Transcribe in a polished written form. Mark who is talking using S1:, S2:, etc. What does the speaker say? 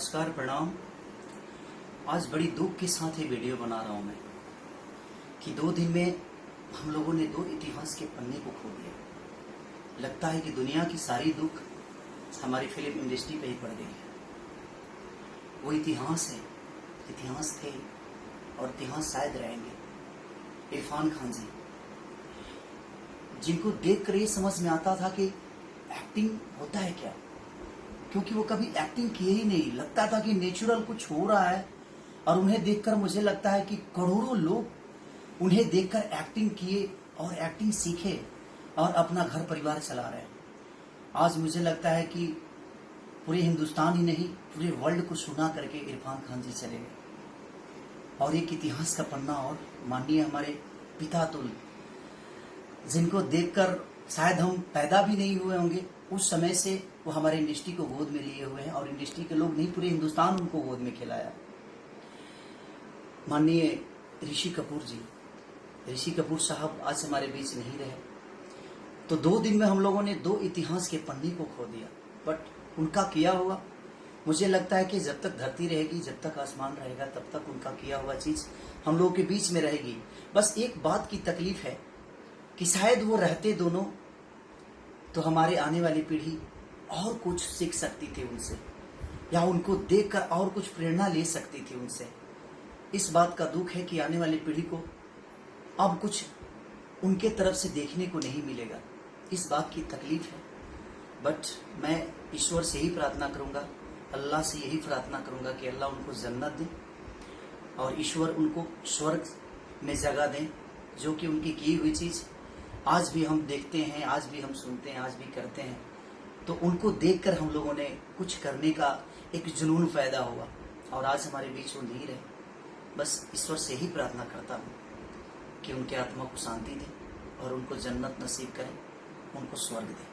S1: नमस्कार, प्रणाम। आज बड़ी दुख के साथ ये वीडियो बना रहा हूँ मैं कि 2 दिन में हम लोगों ने 2 इतिहास के पन्ने को खो दिया। लगता है कि दुनिया की सारी दुख हमारी फिल्म इंडस्ट्री पे ही पड़ गई है। वो इतिहास है, इतिहास थे और इतिहास शायद रहेंगे। इरफान खान जी, जिनको देखकर ये समझ में आता था कि एक्टिंग होता है क्या, क्योंकि वो कभी एक्टिंग किए ही नहीं। लगता था कि नेचुरल कुछ हो रहा है और उन्हें देखकर मुझे लगता है कि करोड़ों लोग उन्हें देखकर एक्टिंग किए और एक्टिंग सीखे और अपना घर परिवार चला रहे हैं। आज मुझे लगता है कि पूरे हिंदुस्तान ही नहीं, पूरे वर्ल्ड को सुना करके इरफान खान जी चले गए। और एक इतिहास का पन्ना और माननीय हमारे पिता तुल, जिनको देखकर शायद हम पैदा भी नहीं हुए होंगे, उस समय से वो हमारे इंडस्ट्री को गोद में लिए हुए हैं और इंडस्ट्री के लोग नहीं, पूरे हिंदुस्तान उनको गोद में खिलाया। माननीय ऋषि कपूर जी, ऋषि कपूर साहब आज हमारे बीच नहीं रहे, तो 2 दिन में हम लोगों ने 2 इतिहास के पन्ने को खो दिया। बट उनका किया हुआ, मुझे लगता है कि जब तक धरती रहेगी, जब तक आसमान रहेगा, तब तक उनका किया हुआ चीज हम लोगों के बीच में रहेगी। बस एक बात की तकलीफ है कि शायद वो रहते दोनों तो हमारे आने वाली पीढ़ी और कुछ सीख सकती थी उनसे, या उनको देखकर और कुछ प्रेरणा ले सकती थी उनसे। इस बात का दुख है कि आने वाली पीढ़ी को अब कुछ उनके तरफ से देखने को नहीं मिलेगा। इस बात की तकलीफ है। बट मैं ईश्वर से ही प्रार्थना करूंगा, अल्लाह से यही प्रार्थना करूंगा कि अल्लाह उनको जन्नत दे और ईश्वर उनको स्वर्ग में जगह दें। जो कि उनकी की हुई चीज आज भी हम देखते हैं, आज भी हम सुनते हैं, आज भी करते हैं, तो उनको देखकर हम लोगों ने कुछ करने का एक जुनून पैदा हुआ और आज हमारे बीच वो नहीं रहे। बस ईश्वर से ही प्रार्थना करता हूँ कि उनके आत्मा को शांति दे और उनको जन्नत नसीब करें, उनको स्वर्ग दे।